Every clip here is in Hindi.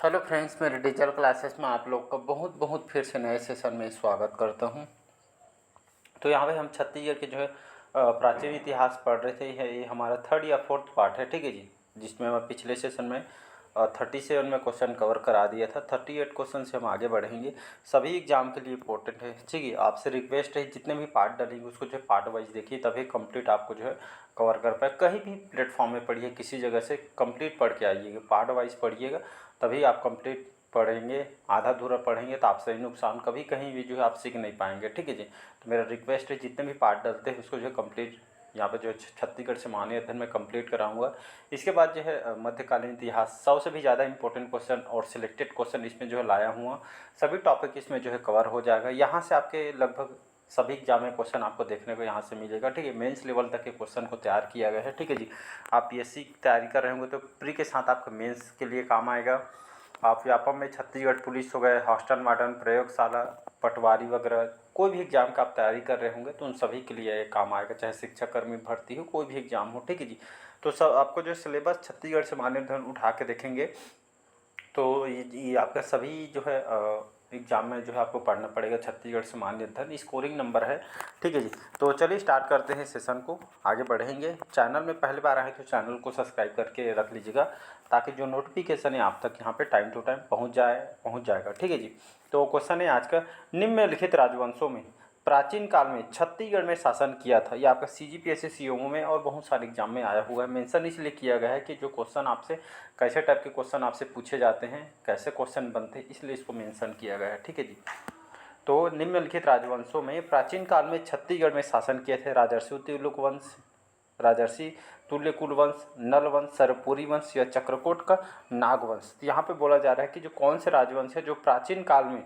हेलो फ्रेंड्स, मेरे डिजिटल क्लासेस में आप लोग का बहुत बहुत फिर से नए सेशन में स्वागत करता हूं। तो यहाँ पे हम छत्तीसगढ़ के जो है प्राचीन इतिहास पढ़ रहे थे। ये हमारा थर्ड या फोर्थ पार्ट है, ठीक है जी, जिसमें हम पिछले सेशन में 37 में क्वेश्चन कवर करा दिया था। 38 क्वेश्चन से हम आगे बढ़ेंगे। सभी एग्जाम के लिए इंपॉर्टेंट है, ठीक है। आपसे रिक्वेस्ट है जितने भी पार्ट डालेंगे उसको जो है पार्ट वाइज देखिए, तभी कंप्लीट आपको जो है कवर कर पाए। कहीं भी प्लेटफॉर्म में पढ़िए, किसी जगह से कंप्लीट पढ़ के आइएगा, पार्ट वाइज पढ़िएगा, तभी आप कंप्लीट पढ़ेंगे। आधा अधूरा पढ़ेंगे तो आपसे ही नुकसान, कभी कहीं भी जो है आप सीख नहीं पाएंगे, ठीक है जी। तो मेरा रिक्वेस्ट है जितने भी पार्ट डलते हैं उसको जो है कंप्लीट यहाँ पे जो है छत्तीसगढ़ से मानवीय अध्ययन में कंप्लीट कराऊंगा। इसके बाद जो है मध्यकालीन इतिहास 100 से भी ज़्यादा इंपॉर्टेंट क्वेश्चन और सिलेक्टेड क्वेश्चन इसमें जो है लाया हुआ। सभी टॉपिक इसमें जो है कवर हो जाएगा। यहाँ से आपके लगभग सभी एग्जाम में क्वेश्चन आपको देखने को यहाँ से मिलेगा, ठीक है। मेंस लेवल तक के क्वेश्चन को तैयार किया गया है, ठीक है जी। आप पीएससी की तैयारी कर रहे होंगे तो प्री के साथ आपका मेंस के लिए काम आएगा। आप व्यापम में छत्तीसगढ़ पुलिस हो गए, हॉस्टन वार्डन, प्रयोगशाला, पटवारी वगैरह, कोई भी एग्जाम का आप तैयारी कर रहे होंगे तो उन सभी के लिए ये काम आएगा, चाहे शिक्षाकर्मी भर्ती हो, कोई भी एग्जाम हो, ठीक है जी। तो सब आपको जो सिलेबस छत्तीसगढ़ से मान्य अध्ययन उठा के देखेंगे तो ये आपका सभी जो है एग्जाम में जो है आपको पढ़ना पड़ेगा। छत्तीसगढ़ से मान्य अध्ययन स्कोरिंग नंबर है, ठीक है जी। तो चलिए स्टार्ट करते हैं सेशन को, आगे बढ़ेंगे। चैनल में पहली बार आए तो चैनल को सब्सक्राइब करके रख लीजिएगा, ताकि जो नोटिफिकेशन है आप तक यहाँ पे टाइम टू टाइम पहुँच जाएगा, ठीक है जी। तो क्वेश्चन है आज का, निम्नलिखित राजवंशों में प्राचीन काल में छत्तीसगढ़ में शासन किया था। ये आपका सीजीपीएससी सीओमओ में और बहुत सारे एग्जाम में आया हुआ है। मेंशन इसलिए किया गया है कि जो क्वेश्चन आपसे कैसे टाइप के क्वेश्चन आपसे पूछे जाते हैं, कैसे क्वेश्चन बनते हैं, इसलिए इसको मेंशन किया गया है, ठीक है जी। तो निम्नलिखित राजवंशों में प्राचीन काल में छत्तीसगढ़ में शासन किए थे। राजर्षि तुगलक वंश, राजर्षि तुल्यकुल वंश, नल वंश, सरपुरी वंश या चक्रकोट का नागवंश। यहाँ पे बोला जा रहा है कि जो कौन से राजवंश है जो प्राचीन काल में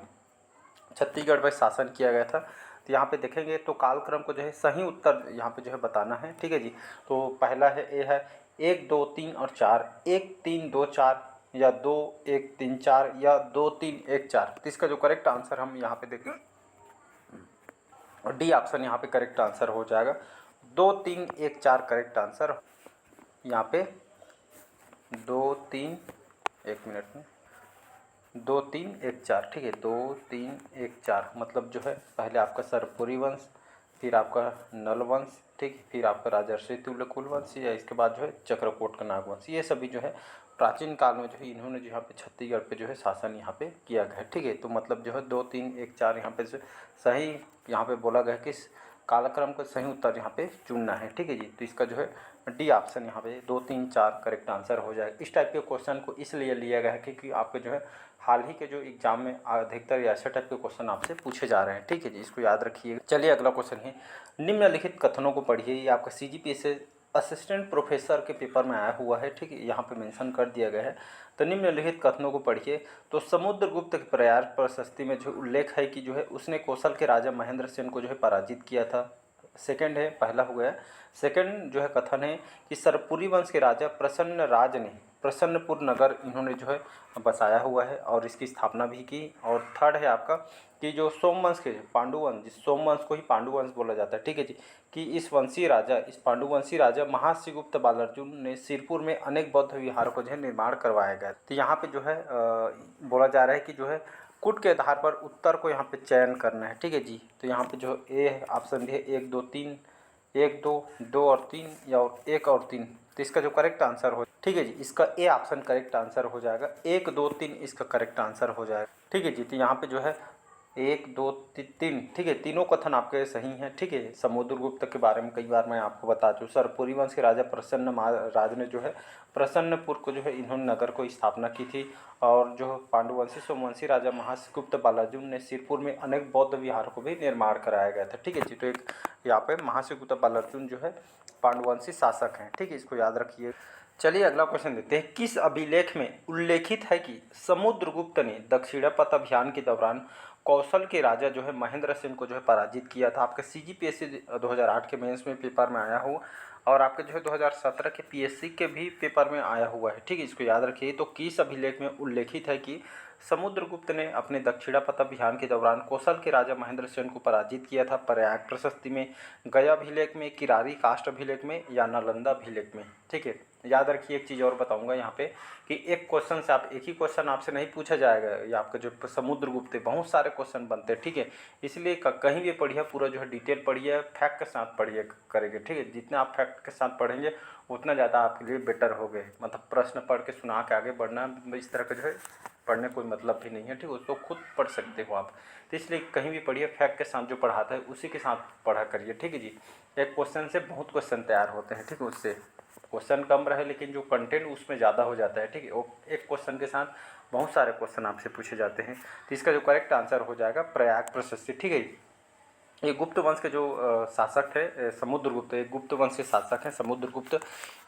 छत्तीसगढ़ पर शासन किया गया था। तो यहाँ पे देखेंगे तो कालक्रम को जो है सही उत्तर यहाँ पे जो है बताना है, ठीक है जी। तो पहला है ए है 1 2 3 और 4, 1 3 2 4 या 2 1 3 4 या 2 3 1 4। तो इसका जो करेक्ट आंसर हम यहाँ पे देखें और डी ऑप्शन यहाँ पे करेक्ट आंसर हो जाएगा। 2 3 1 4 करेक्ट आंसर यहाँ पे। 2 3 1 मिनट में 2 3 1 4, ठीक है। 2 3 1 4 मतलब जो है पहले आपका सरपुरी वंश, फिर आपका नल वंश, ठीक, फिर आपका राजर्षि तुल्यकुल वंश या इसके बाद जो है चक्रकोट का नागवंश। ये सभी जो है प्राचीन काल में जो है इन्होंने जो यहाँ पे छत्तीसगढ़ पे जो है शासन यहाँ पे किया गया है, ठीक है। तो मतलब जो है 2 3 1 4 यहाँ पे सही यहाँ पे बोला गया कि कालक्रम का सही उत्तर यहाँ पे चुनना है, ठीक है जी। तो इसका जो है डी ऑप्शन यहाँ पे 2 3 4 करेक्ट आंसर हो जाएगा। इस टाइप के क्वेश्चन को इसलिए लिया गया है क्योंकि आपके जो है हाल ही के जो एग्जाम में अधिकतर ऐसे टाइप के क्वेश्चन आपसे पूछे जा रहे हैं, ठीक है जी, इसको याद रखिए। चलिए अगला क्वेश्चन है, निम्नलिखित कथनों को पढ़िए। ये आपका सीजीपीएससी असिस्टेंट प्रोफेसर के पेपर में आया हुआ है, ठीक है, यहाँ पे मेंशन कर दिया गया है। तो निम्नलिखित कथनों को पढ़िए। तो समुद्रगुप्त के प्रयाग प्रशस्ति में जो उल्लेख है कि जो है उसने कौशल के राजा महेंद्र सेन को जो है पराजित किया था। सेकंड है, पहला हो गया। सेकंड जो है कथन है कि सरपुरी वंश के राजा प्रसन्न राज ने प्रसन्नपुर नगर इन्होंने जो है बसाया हुआ है और इसकी स्थापना भी की। और थर्ड है आपका कि जो सोमवंश के पांडुवंश, जिस सोमवंश को ही पांडुवंश बोला जाता है, ठीक है जी, कि इस पांडुवंशी राजा महाश्रीगुप्त बालार्जुन ने सिरपुर में अनेक बौद्ध विहारों को जो है निर्माण करवाया गया। तो यहाँ पे जो है बोला जा रहा है कि जो है कुट के आधार पर उत्तर को यहाँ पे चयन करना है, ठीक है जी। तो यहाँ पे जो ए ऑप्शन भी है 1 2 3, 1 2 2 और 3 या 1 और 3। तो इसका जो करेक्ट आंसर हो, ठीक है जी, इसका ए ऑप्शन करेक्ट आंसर हो जाएगा। 1 2 3 इसका करेक्ट आंसर हो जाएगा, ठीक है जी। तो यहाँ पे जो है 1 2 3, ठीक है, तीनों कथन आपके सही हैं, ठीक है। समुद्रगुप्त के बारे में कई बार मैं आपको बता चुका। सरपुरी वंश के राजा प्रसन्न राज ने जो है प्रसन्नपुर को जो है इन्होंने नगर को स्थापना की थी। और जो पांडुवंशी सोमवंशी राजा महाश्रीगुप्त बालार्जुन ने सिरपुर में अनेक बौद्ध विहारों को भी निर्माण कराया गया था, ठीक है जी। तो एक यहाँ पे महाश्रीगुप्त बालार्जुन जो है पांडुवंशी शासक हैं, ठीक है, इसको याद रखिए। चलिए अगला क्वेश्चन देते हैं। किस अभिलेख में उल्लेखित है कि समुद्रगुप्त ने दक्षिणापथ अभियान के दौरान कौशल के राजा जो है महेंद्र सेन को जो है पराजित किया था? आपके सीजीपीएससी 2008 के मेंस में पेपर में आया हो और आपके जो है 2017 के पीएससी के भी पेपर में आया हुआ है, ठीक है, इसको याद रखिए। तो किस अभिलेख में उल्लेखित है कि समुद्रगुप्त ने अपने दक्षिणापथ अभियान के दौरान कौशल के राजा महेंद्र सेन को पराजित किया था? प्रयाग प्रशस्ति में, गया अभिलेख में, किरारी काष्ठ अभिलेख में या नालंदा अभिलेख में, ठीक है। याद रखिए एक चीज़ और बताऊंगा यहाँ पे कि एक क्वेश्चन से आप एक ही क्वेश्चन आपसे नहीं पूछा जाएगा। ये आपका जो समुद्रगुप्त है बहुत सारे क्वेश्चन बनते हैं, ठीक है। इसलिए कहीं भी पढ़िए पूरा जो है डिटेल पढ़िए, फैक्ट के साथ पढ़िए करेंगे, ठीक है। जितना आप फैक्ट के साथ पढ़ेंगे उतना ज़्यादा आपके लिए बेटर हो गए। मतलब प्रश्न पढ़ के सुना के आगे बढ़ना इस तरह का जो है पढ़ने कोई मतलब भी नहीं है, ठीक है। उसको खुद पढ़ सकते हो आप। तो इसलिए कहीं भी पढ़िए फैक्ट के साथ जो पढ़ाता है उसी के साथ पढ़ा करिए, ठीक है जी। एक क्वेश्चन से बहुत क्वेश्चन तैयार होते हैं, ठीक है। उससे क्वेश्चन कम रहे लेकिन जो कंटेंट उसमें ज़्यादा हो जाता है, ठीक है। वो एक क्वेश्चन के साथ बहुत सारे क्वेश्चन आपसे पूछे जाते हैं। तो इसका जो करेक्ट आंसर हो जाएगा प्रयाग प्रशस्ति, ठीक है। ये गुप्त वंश के जो शासक है समुद्रगुप्त, एक गुप्त वंश के शासक हैं समुद्रगुप्त।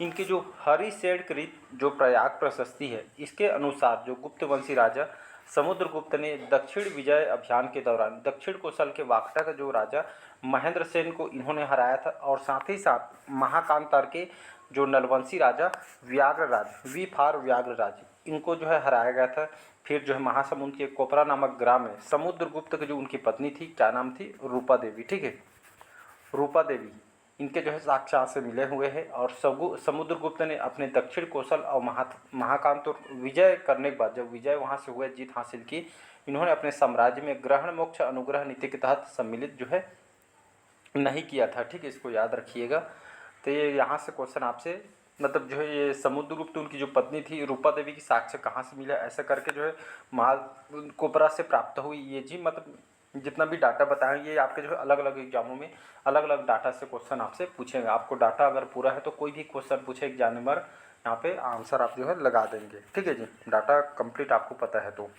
इनकी जो हरिशेन कृत जो प्रयाग प्रशस्ति है, इसके अनुसार जो गुप्त वंशी राजा समुद्रगुप्त ने दक्षिण विजय अभियान के दौरान दक्षिण कोसल के वाकटा का जो राजा महेंद्र सेन को इन्होंने हराया था, और साथ ही साथ महाकांतार के जो नलवंशी राजा व्याघ्रराज वी फार व्याघ्रराज इनको जो है हराया गया था। फिर जो है महासमुंद के कोपरा नामक ग्राम में समुद्रगुप्त की जो उनकी पत्नी थी, क्या नाम थी, रूपा देवी, ठीक है। रूपा देवी इनके जो है साक्षात से मिले हुए हैं। और समुद्रगुप्त ने अपने दक्षिण कौशल और महाकांत विजय करने के बाद, जब विजय वहाँ से हुए, जीत हासिल की, इन्होंने अपने साम्राज्य में ग्रहण मोक्ष अनुग्रह नीति के तहत सम्मिलित जो है नहीं किया था, ठीक है। इसको याद रखिएगा। तो ये यहाँ से क्वेश्चन आपसे मतलब जो है ये समुद्रगुप्त उनकी जो पत्नी थी रूपा देवी की साक्ष्य कहाँ से मिला, ऐसा करके जो है कोपरा से प्राप्त हुई। ये जी मतलब जितना भी डाटा बताएं ये आपके जो है अलग अलग एग्जामों में अलग अलग डाटा से क्वेश्चन आपसे पूछेंगे। आपको डाटा अगर पूरा है तो कोई भी क्वेश्चन पूछे एग्जामिनर यहाँ पे आंसर आप जो है लगा देंगे, ठीक है जी। डाटा कंप्लीट आपको पता है तो।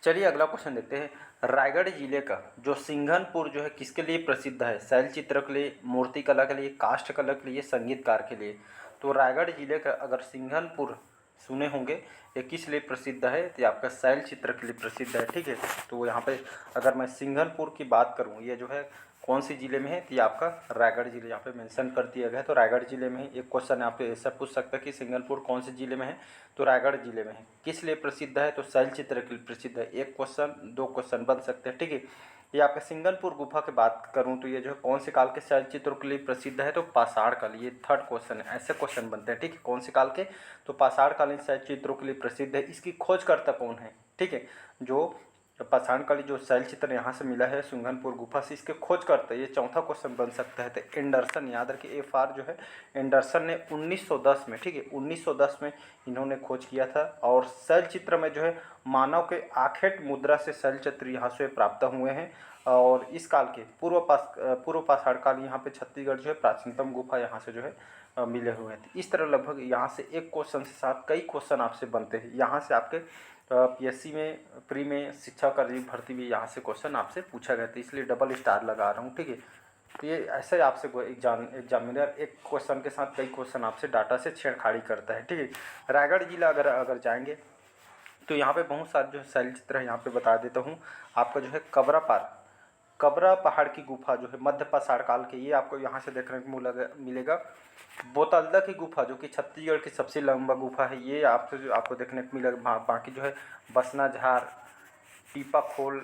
चलिए अगला क्वेश्चन देखते हैं। रायगढ़ जिले का जो सिंघनपुर जो है किसके लिए प्रसिद्ध है? शैल चित्र के लिए, मूर्ति कला के लिए, काष्ठ कला के लिए, संगीतकार के लिए। तो रायगढ़ जिले का अगर सिंघनपुर सुने होंगे, ये किस लिए प्रसिद्ध है? तो आपका शैल चित्र के लिए प्रसिद्ध है, ठीक है। तो यहाँ पे अगर मैं सिंघनपुर की बात करूँ, ये जो है कौन सी जिले में है? तो ये आपका रायगढ़ जिले यहाँ पे मेंशन कर दिया गया है। तो रायगढ़ जिले में एक क्वेश्चन आप ऐसा पूछ सकता है कि सिंघनपुर कौन से जिले में है? तो रायगढ़ जिले में है। किस लिए प्रसिद्ध है? तो शैल चित्र के लिए प्रसिद्ध है। एक क्वेश्चन दो क्वेश्चन बन सकते हैं, ठीक है। ये आपका सिंघनपुर गुफा की बात करूं तो ये जो है कौन से काल के शैल चित्रों के लिए प्रसिद्ध है? तो पाषाण काल। ये थर्ड क्वेश्चन है, ऐसे क्वेश्चन बनते हैं, ठीक है। कौन से काल के? तो पाषाण कालीन शैल चित्रों के लिए प्रसिद्ध है। इसकी खोजकर्ता कौन है? ठीक है, जो पाषाण कालीन जो शैल चित्र यहाँ से मिला है सिंघनपुर गुफा से, इसके खोज करते हैं। ये चौथा क्वेश्चन बन सकता है। तो एंडरसन, याद रखिए एफआर जो है एंडरसन ने 1910 में, ठीक है, 1910 में इन्होंने खोज किया था। और शैल चित्र में जो है मानव के आखेट मुद्रा से शैल चित्र यहाँ से प्राप्त हुए हैं। और इस काल के पूर्व पाषाण काल यहाँ पे छत्तीसगढ़ जो है प्राचीनतम गुफा यहाँ से जो है मिले हुए थे। इस तरह लगभग यहाँ से एक क्वेश्चन से साथ कई क्वेश्चन आपसे बनते हैं। यहाँ से आपके पीएससी में प्री में शिक्षक का भर्ती भी यहाँ से क्वेश्चन आपसे पूछा गया था, इसलिए डबल स्टार लगा रहा हूँ, ठीक है। तो ये ऐसे ही आपसे एग्जामिनर एक क्वेश्चन के साथ कई क्वेश्चन आपसे डाटा से छेड़खाड़ी करता है, ठीक है। रायगढ़ जिला अगर जाएंगे तो यहाँ पे बहुत सारे जो है शैल चित्र है, यहाँ पे बता देता हूँ। आपका जो है कबरा पहाड़ की गुफा जो है मध्य पाषाण काल के, ये आपको यहाँ से देखने को मिलेगा। बोतलदा की गुफा जो कि छत्तीसगढ़ की सबसे लंबा गुफा है, ये आपको देखने को मिलेगा। बाकी जो है बसना झार, टीपा खोल,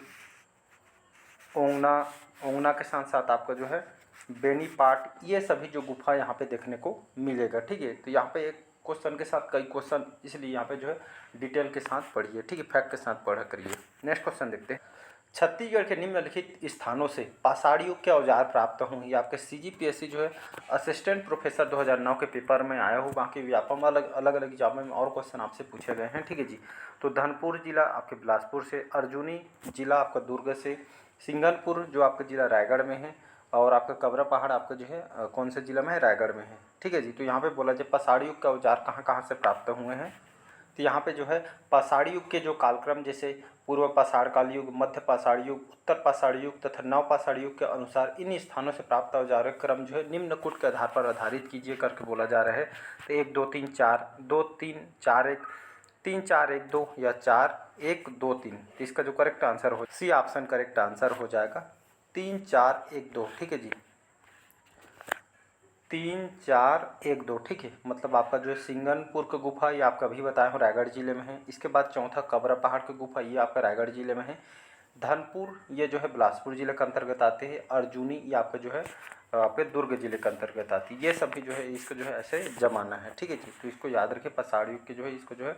ओंगना के साथ साथ आपका जो है बेनी पाट, ये सभी जो गुफा यहाँ पे देखने को मिलेगा, ठीक है। तो यहाँ पे एक क्वेश्चन के साथ कई क्वेश्चन, इसलिए यहाँ पे जो है डिटेल के साथ पढ़िए, ठीक है, फैक्ट के साथ पढ़ा करिए। नेक्स्ट क्वेश्चन देखते हैं। छत्तीसगढ़ के निम्नलिखित स्थानों से पाषाण युग के औजार प्राप्त हों। ये आपके सीजीपीएससी जो है असिस्टेंट प्रोफेसर 2009 के पेपर में आया हो। बाकी व्यापम अलग अलग एग्जाम में और क्वेश्चन आपसे पूछे गए हैं, ठीक है जी। तो धनपुर जिला आपके बिलासपुर से, अर्जुनी जिला आपका दुर्ग से, सिंघनपुर जो आपका जिला रायगढ़ में है, और आपका कबरा पहाड़ आपका जो है कौन से जिला में है? रायगढ़ में है, ठीक है जी। तो यहाँ पे बोला जाए पाषाण युग के औजार कहाँ कहाँ से प्राप्त हुए हैं? तो यहाँ पे जो है पाषाण युग के जो कालक्रम, जैसे पूर्व पाषाण काल युग, मध्य पाषाण युग, उत्तर पाषाण युग तथा नव पाषाण युग के अनुसार इन स्थानों से प्राप्त औजार क्रम जो है निम्न कूट के आधार पर आधारित कीजिए करके बोला जा रहा है। तो 1 2 3 4, 2 3 4 1, 3 4 1 2 या 4 1 2 3। तो इसका जो करेक्ट आंसर हो, सी ऑप्शन करेक्ट आंसर हो जाएगा 3 4 1 2, ठीक है जी। 3 4 1 2, ठीक है। मतलब आपका जो है सिंघनपुर का गुफा, ये आपका अभी बताया हूँ रायगढ़ जिले में है। इसके बाद चौथा कबरा पहाड़ की गुफा, ये आपका रायगढ़ जिले में है। धनपुर ये जो है बिलासपुर जिले के अंतर्गत आते हैं। अर्जुनी ये आपका जो है आपके दुर्ग जिले के अंतर्गत आती है। ये सभी जो है इसको जो है ऐसे जमाना है, ठीक है जी। तो इसको याद रखिए, पसाड़ युग के जो है इसको जो है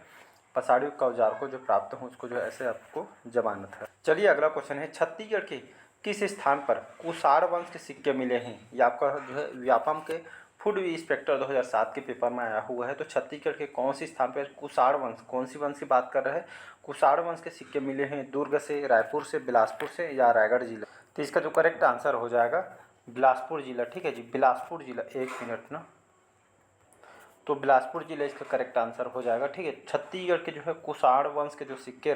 पसाड़ युग का औजार को जो प्राप्त हो उसको जो है ऐसे आपको जमानत है। चलिए अगला क्वेश्चन है, छत्तीसगढ़ के किस स्थान पर कुषाण वंश के सिक्के मिले हैं? ये आपका जो है व्यापम के फूड इंस्पेक्टर 2007 के पेपर में आया हुआ है। तो छत्तीसगढ़ के कौन सी स्थान पर कुषाण वंश, कौन सी वंश की बात कर रहे हैं? कुषाण वंश के सिक्के मिले हैं दुर्ग से, रायपुर से, बिलासपुर से या रायगढ़ जिला? तो इसका जो करेक्ट आंसर हो जाएगा बिलासपुर जिला, ठीक है जी, बिलासपुर जिला। एक मिनट ना, तो बिलासपुर जिला इसका करेक्ट आंसर हो जाएगा, ठीक है। छत्तीसगढ़ के जो है कुषाण वंश के जो सिक्के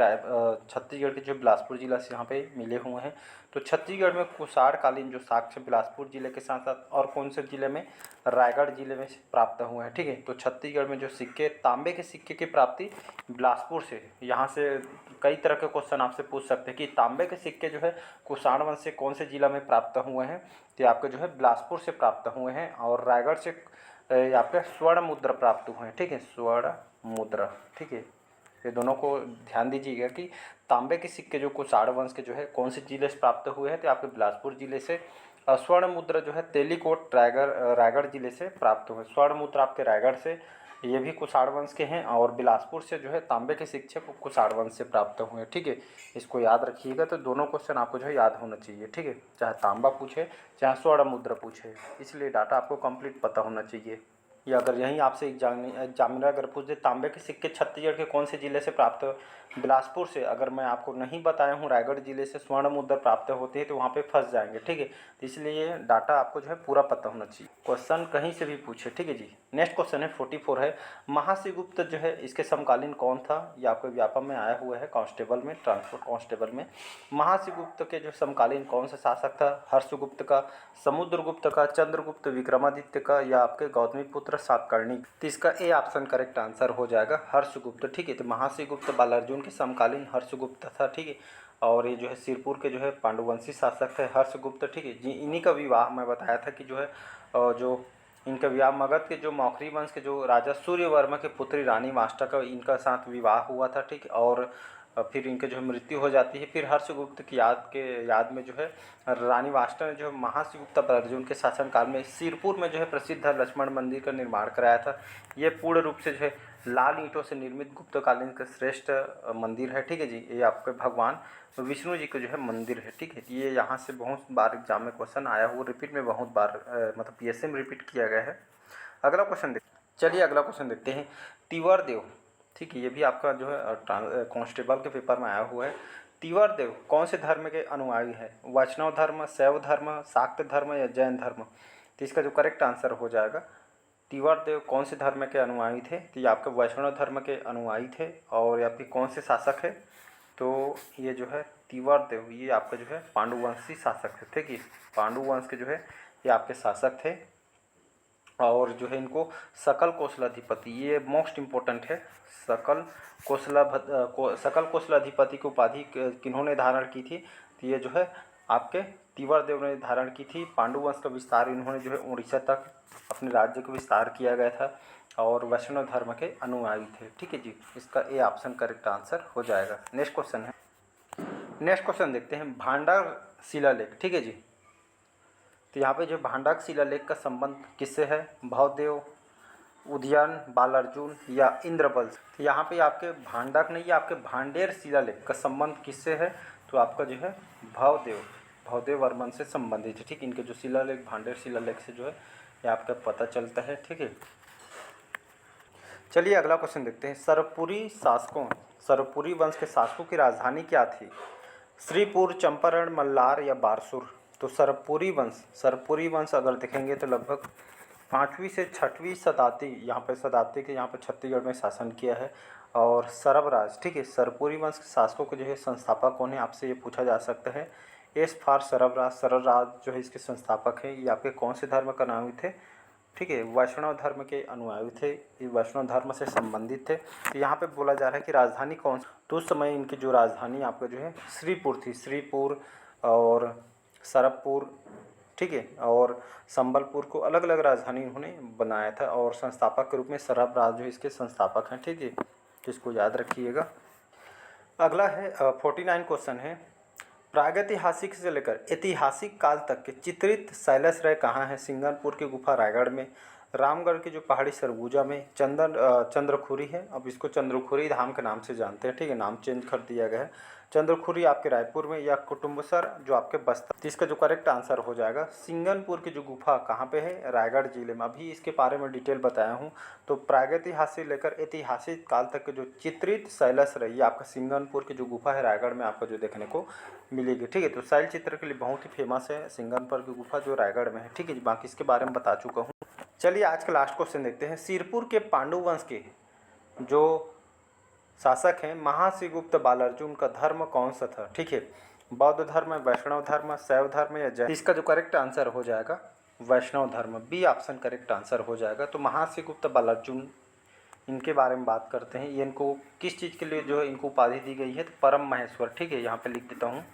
छत्तीसगढ़ के जो बिलासपुर जिला से यहाँ पे मिले हुए हैं। तो छत्तीसगढ़ में कुषाण कालीन जो साक्ष्य बिलासपुर जिले के साथ साथ और कौन से जिले में, रायगढ़ जिले में प्राप्त हुए हैं, ठीक है। तो छत्तीसगढ़ में जो सिक्के, तांबे के सिक्के की प्राप्ति बिलासपुर से, यहाँ से कई तरह के क्वेश्चन आपसे पूछ सकते हैं कि तांबे के सिक्के जो है कुषाण वंश से कौन से जिला में प्राप्त हुए हैं? तो आपके जो है बिलासपुर से प्राप्त हुए हैं। और रायगढ़ से आपके स्वर्ण मुद्रा प्राप्त हुए हैं, ठीक है, स्वर्ण मुद्रा, ठीक है। ये दोनों को ध्यान दीजिएगा कि तांबे के सिक्के जो कुषाण वंश के जो है कौन से जिले से प्राप्त हुए हैं? तो आपके बिलासपुर जिले से। स्वर्ण मुद्रा जो है तेलीकोट रायगढ़ जिले से प्राप्त हुए। स्वर्ण मुद्रा आपके रायगढ़ से, ये भी कुषाण वंश के हैं। और बिलासपुर से जो है तांबे के सिक्के कुषाण वंश से प्राप्त हुए हैं, ठीक है। इसको याद रखिएगा। तो दोनों क्वेश्चन आपको जो है याद होना चाहिए, ठीक है, चाहे तांबा पूछे चाहे स्वर्ण मुद्रा पूछे, इसलिए डाटा आपको कंप्लीट पता होना चाहिए। या अगर यहीं आपसे एग्जामिनर अगर पूछ दे तांबे के सिक्के छत्तीसगढ़ के कौन से जिले से प्राप्त हो, बिलासपुर से, अगर मैं आपको नहीं बताया हूँ रायगढ़ जिले से स्वर्ण मुद्रा प्राप्त होती है, तो वहाँ पे फंस जाएंगे, ठीक है। तो इसलिए डाटा आपको जो है पूरा पता होना चाहिए। क्वेश्चन कहीं से भी पूछे, ठीक है जी। नेक्स्ट क्वेश्चन है 44 है, महाश्रीगुप्त जो है इसके समकालीन कौन था? ये आपको व्यापम में आया हुआ है, कांस्टेबल में, ट्रांसपोर्ट कांस्टेबल में। महाश्रीगुप्त के जो समकालीन कौन सा शासक था? हर्षगुप्त का, समुद्रगुप्त का, चंद्रगुप्त विक्रमादित्य का या आपके गौतमीपुत्र सातकर्णी? तो इसका ए ऑप्शन करेक्ट आंसर हो जाएगा हर्षगुप्त, ठीक है। तो महाश्रीगुप्त बालार्जुन के समकालीन हर्षगुप्त था, ठीक है। और ये जो है सिरपुर के जो है पांडुवंशी शासक थे हर्षगुप्त, ठीक है जी। इन्हीं का विवाह मैं बताया था कि जो है जो इनका विवाह मगध के जो मौखरी वंश के जो राजा सूर्यवर्मा के पुत्री रानी मास्टा का इनका साथ विवाह हुआ था, ठीक। और फिर इनके जो है मृत्यु हो जाती है। फिर हर्षगुप्त की याद में जो है रानी वाष्टा ने जो महाश्रीगुप्त अर्जुन के शासनकाल में सिरपुर में जो है प्रसिद्ध लक्ष्मण मंदिर का निर्माण कराया था। ये पूर्ण रूप से जो है लाल ईंटों से निर्मित गुप्तकालीन का श्रेष्ठ मंदिर है, ठीक है जी। ये आपके भगवान विष्णु जी का जो है मंदिर है, ठीक है। ये यहाँ से बहुत बार एग्जाम में क्वेश्चन आया हुआ, रिपीट में बहुत बार मतलब पीएससी में रिपीट किया गया है। अगला क्वेश्चन चलिए अगला क्वेश्चन देखते हैं। तिवर देव, ठीक है, ये भी आपका जो है कांस्टेबल के पेपर में आया हुआ है। तिवर देव कौन से धर्म के अनुयायी है? वैष्णव धर्म, शैव धर्म, शाक्त धर्म या जैन धर्म? तो इसका जो करेक्ट आंसर हो जाएगा, तिवर देव कौन से धर्म के अनुयायी थे? तो ये आपके वैष्णव धर्म के अनुयायी थे। और या फिर कौन से शासक है? तो ये जो है तिवर देव ये आपका जो है पांडुवंशी शासक थे, ठीक है। पांडुवंश के जो है ये आपके शासक थे। और जो है इनको सकल कौशलाधिपति, ये मोस्ट इम्पोर्टेंट है, सकल कौशलाधिपति की उपाधि किन्होंने धारण की थी? तो ये जो है आपके तिवर देव ने धारण की थी। पांडुवंश का विस्तार इन्होंने जो है उड़ीसा तक अपने राज्य का विस्तार किया गया था। और वैष्णव धर्म के अनुयायी थे, ठीक है जी। इसका ए ऑप्शन करेक्ट आंसर हो जाएगा। नेक्स्ट क्वेश्चन है, नेक्स्ट क्वेश्चन देखते हैं। भांडार शिलालेख, ठीक है जी। तो यहाँ पे जो भांडाक शिलालेख का संबंध किससे है? भवदेव, उदयन, बालार्जुन या इंद्रबल? तो यहाँ पे आपके भांडाक नहीं, ये आपके भांडेर शिलालेख का संबंध किससे है? तो आपका जो है भवदेव वर्मन से संबंधित है, ठीक। इनके जो शिलालेख भांडेर शिलालेख से जो है ये आपका पता चलता है, ठीक है। चलिए अगला क्वेश्चन देखते हैं। सरपुरी वंश के शासकों की राजधानी क्या थी? श्रीपुर, चंपारण, मल्लार या बारसूर? तो सरपुरी वंश अगर देखेंगे तो लगभग 5वीं से 6वीं शताब्दी, यहाँ पे शताब्दी के यहाँ पे छत्तीसगढ़ में शासन किया है। और सरबराज, ठीक है, सरपुरी वंश के शासकों के जो है संस्थापक कौन है? आपसे ये पूछा जा सकता है। एस फॉर सरबराज जो है इसके संस्थापक है। ये आपके कौन से धर्म का नाम थे? ठीक है, वैष्णव धर्म के अनुयायी थे, ये वैष्णव धर्म से संबंधित थे। तो यहाँ पे बोला जा रहा है कि राजधानी कौन? तो उस समय इनकी जो राजधानी आपका जो है श्रीपुर थी। श्रीपुर और सरबपुर, ठीक है, और संबलपुर को अलग अलग राजधानी उन्होंने बनाया था। और संस्थापक के रूप में सरबराज जो इसके संस्थापक हैं, ठीक है, जिसको याद रखिएगा। अगला है 49 क्वेश्चन है। प्रागैतिहासिक से लेकर ऐतिहासिक काल तक के चित्रित शैलश्रय कहाँ है? सिंगापुर की गुफा रायगढ़ में, रामगढ़ की जो पहाड़ी सरगुजा में, चंद्रखुरी है, अब इसको चंद्रखुरी धाम के नाम से जानते हैं, ठीक है, नाम चेंज कर दिया गया है। चंद्रखुरी आपके रायपुर में, या कुटुम्बसर जो आपके बस्तर। तो इसका जो करेक्ट आंसर हो जाएगा सिंगनपुर की जो गुफा कहाँ पे है? रायगढ़ जिले में। अभी इसके बारे में डिटेल बताया हूँ। तो प्रागैतिहासिक लेकर ऐतिहासिक काल तक के जो चित्रित शैलश्रय, ये आपका सिंगनपुर की जो गुफा है रायगढ़ में आपको जो देखने को मिलेगी, ठीक है। तो शैल चित्र के लिए बहुत ही फेमस है सिंगनपुर की गुफा जो रायगढ़ में है, ठीक है जी। बाकी इसके बारे में बता चुका हूँ। चलिए आज का लास्ट क्वेश्चन देखते हैं। सिरपुर के पांडु वंश के जो शासक हैं महाशिवगुप्त बालार्जुन का धर्म कौन सा था? ठीक है, बौद्ध धर्म, वैष्णव धर्म, शैव धर्म या जैन? इसका जो करेक्ट आंसर हो जाएगा वैष्णव धर्म, बी ऑप्शन करेक्ट आंसर हो जाएगा। तो महाशिवगुप्त बालार्जुन, इनके बारे में बात करते हैं। ये इनको किस चीज़ के लिए जो है इनको उपाधि दी गई है? तो परम महेश्वर, ठीक है, यहाँ पे लिख देता हूँ,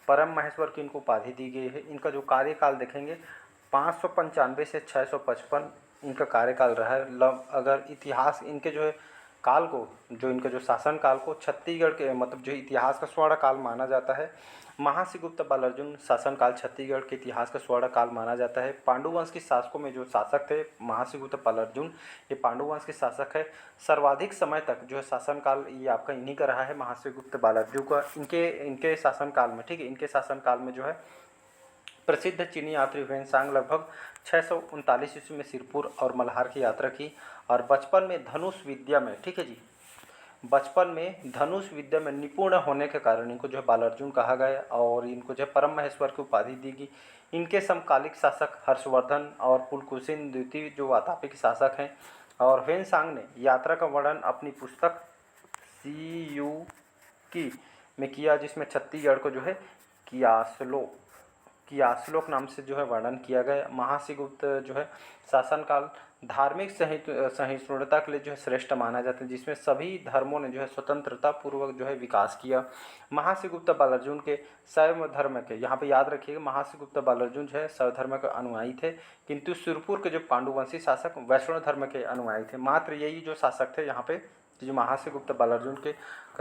परम महेश्वर की इनको उपाधि दी गई है। इनका जो कार्यकाल देखेंगे 595 से 655 इनका कार्यकाल रहा है। अगर इतिहास इनके जो है काल को, जो इनका जो शासन काल को छत्तीसगढ़ के मतलब जो इतिहास का स्वर्ण काल माना जाता है। महाशिवगुप्त बालार्जुन शासन काल छत्तीसगढ़ के इतिहास का स्वर्ण काल माना जाता है। पांडु वंश के शासकों में जो शासक थे महाशिवगुप्त बालार्जुन, ये पांडु वंश के शासक है। सर्वाधिक समय तक जो है शासन काल ये आपका इन्हीं का रहा है महाशिवगुप्त बालार्जुन का, इनके शासन काल में, ठीक है। इनके शासन काल में जो है प्रसिद्ध चीनी यात्री ह्वेनसांग लगभग 639 ईस्वी में सिरपुर और मल्हार की यात्रा की, और बचपन में धनुष विद्या में, ठीक है जी, बचपन में धनुष विद्या में निपुण होने के कारण इनको जो है बालार्जुन कहा गया, और इनको जो है परम महेश्वर की उपाधि दी गई। इनके समकालिक शासक हर्षवर्धन और पुलकुशिन द्वितीय जो वातापी के शासक हैं, और ह्वेनसांग ने यात्रा का वर्णन अपनी पुस्तक CU की में किया, जिसमें छत्तीसगढ़ को जो है कियासलोक नाम से जो है वर्णन किया गया। महाशिवगुप्त जो है शासनकाल धार्मिक सहिष्णुता के लिए जो है श्रेष्ठ माना जाता है, जिसमें सभी धर्मों ने जो है स्वतंत्रता पूर्वक जो है विकास किया। महाशिवगुप्त बालार्जुन के शैव धर्म के, यहाँ पे याद रखिएगा, महाशिवगुप्त बालार्जुन जो है शैव धर्म के अनुयायी थे, किंतु सिरपुर के जो पांडुवंशी शासक वैष्णव धर्म के अनुयायी थे। मात्र यही जो शासक थे यहाँ पे, जो महाशिवगुप्त बालार्जुन के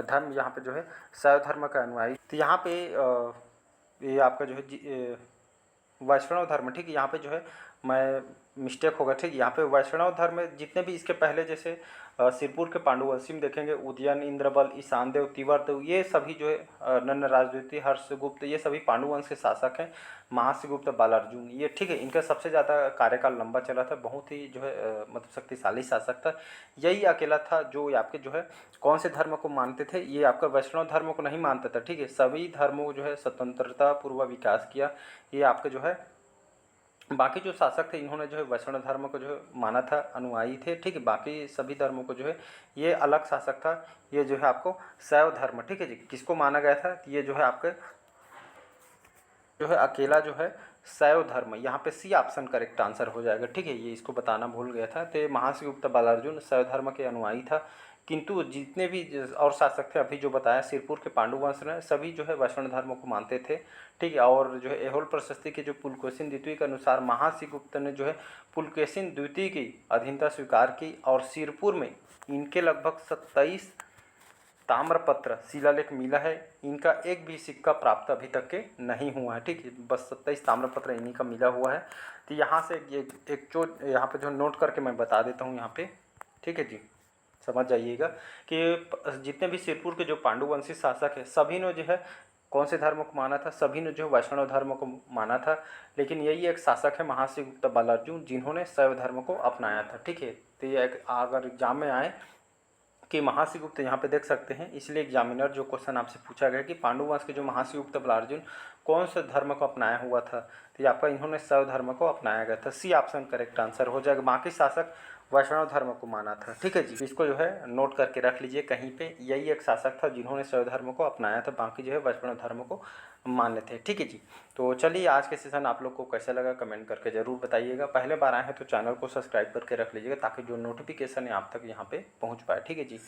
धर्म यहाँ पे जो है शैव धर्म का अनुयायी। तो यहाँ पे ये आपका जो है वैष्णव धर्म, ठीक है, यहाँ पे जो है मैं मिस्टेक होगा, ठीक है, यहाँ पे वैष्णव धर्म जितने भी इसके पहले जैसे सिरपुर के पांडुवंशी में देखेंगे उदयन, इंद्रबल, ईशानदेव, तिवर्देव, ये सभी जो है नन्न राजद्वितीय, हर्षगुप्त, ये सभी पांडुवंश के शासक हैं। महाशिवगुप्त बालार्जुन ये, ठीक है, इनका सबसे ज़्यादा कार्यकाल लंबा चला था, बहुत ही जो है मतलब शक्तिशाली शासक था। यही अकेला था जो आपके जो है कौन से धर्म को मानते थे, ये आपका वैष्णव धर्म को नहीं मानता था, ठीक है। सभी धर्मों को जो है स्वतंत्रता पूर्वक विकास किया। ये आपके जो है बाकी जो शासक थे इन्होंने जो है वैष्णव धर्म को जो है माना था, अनुयायी थे, ठीक है। बाकी सभी धर्मों को जो है ये अलग शासक था, ये जो है आपको शैव धर्म, ठीक है जी, किसको माना गया था? ये जो है आपके जो है अकेला जो है शैव धर्म, यहाँ पे सी ऑप्शन करेक्ट आंसर हो जाएगा, ठीक है। ये इसको बताना भूल गया था। तो महाशिवगुप्त बालार्जुन शैव धर्म के अनुयायी था, किंतु जितने भी और शासक थे अभी जो बताया सिरपुर के पांडुवंश ने, सभी जो है वैष्णव धर्म को मानते थे, ठीक है। और जो है ऐहोल प्रशस्ति के जो पुलकेशिन द्वितीय के अनुसार महाशिवगुप्त ने जो है पुलकेशिन द्वितीय की अधीनता स्वीकार की, और सिरपुर में इनके लगभग 27 ताम्रपत्र शिलालेख मिला है। इनका एक भी सिक्का प्राप्त अभी तक के नहीं हुआ है, ठीक है, बस 27 ताम्रपत्र इन्हीं का मिला हुआ है। तो यहाँ से एक जो यहाँ पे जो नोट करके मैं बता देता हूँ यहाँ पे, ठीक है जी, समझ जाइएगा कि जितने भी सिरपुर के जो पांडुवंशी शासक है सभी ने जो है कौन से धर्म को माना था? सभी ने जो वैष्णव धर्म को माना था, लेकिन यही एक शासक है महाशिवगुप्त बालार्जुन जिन्होंने शैव धर्म को अपनाया था, ठीक है। तो ये अगर एग्जाम में आए कि महाशिवगुप्त, यहाँ पे देख सकते हैं, इसलिए एग्जामिनर जो क्वेश्चन आपसे पूछा गया कि पांडुवंश के जो महाशिवगुप्त बालार्जुन कौन से धर्म को अपनाया हुआ था, तो ये आपका इन्होंने शैव धर्म को अपनाया गया था, सी ऑप्शन करेक्ट आंसर हो जाएगा। बाकी शासक वैष्णव धर्म को माना था, ठीक है जी। इसको जो है नोट करके रख लीजिए कहीं पे, यही एक शासक था जिन्होंने शैव धर्म को अपनाया था, बाकी जो है वैष्णव धर्म को मान्य थे, ठीक है जी। तो चलिए आज के सेशन आप लोग को कैसा लगा कमेंट करके ज़रूर बताइएगा। पहले बार आए हैं तो चैनल को सब्सक्राइब करके रख लीजिएगा ताकि जो नोटिफिकेशन है आप तक यहाँ पे पहुँच पाए, ठीक है जी।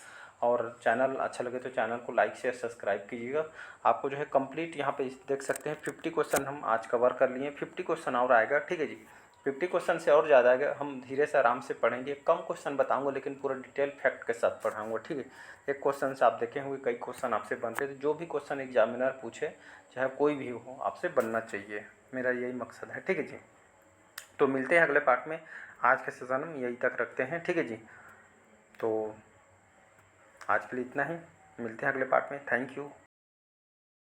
और चैनल अच्छा लगे तो चैनल को लाइक शेयर सब्सक्राइब कीजिएगा। आपको जो है कंप्लीट यहाँ पे देख सकते हैं 50 क्वेश्चन हम आज कवर कर लिए, 50 क्वेश्चन और आएगा, ठीक है जी। 50 क्वेश्चन से और ज़्यादा है, हम धीरे से आराम से पढ़ेंगे। कम क्वेश्चन बताऊंगा लेकिन पूरा डिटेल फैक्ट के साथ पढ़ाऊंगा, ठीक है। एक क्वेश्चन से आप देखे होंगे कई क्वेश्चन आपसे बनते थे, जो भी क्वेश्चन एग्जामिनर पूछे चाहे कोई भी हो आपसे बनना चाहिए, मेरा यही मकसद है, ठीक है जी। तो मिलते हैं अगले पार्ट में, आज के सेशन में यही तक रखते हैं, ठीक है जी। तो आज के लिए इतना ही, मिलते हैं अगले पार्ट में। Thank you.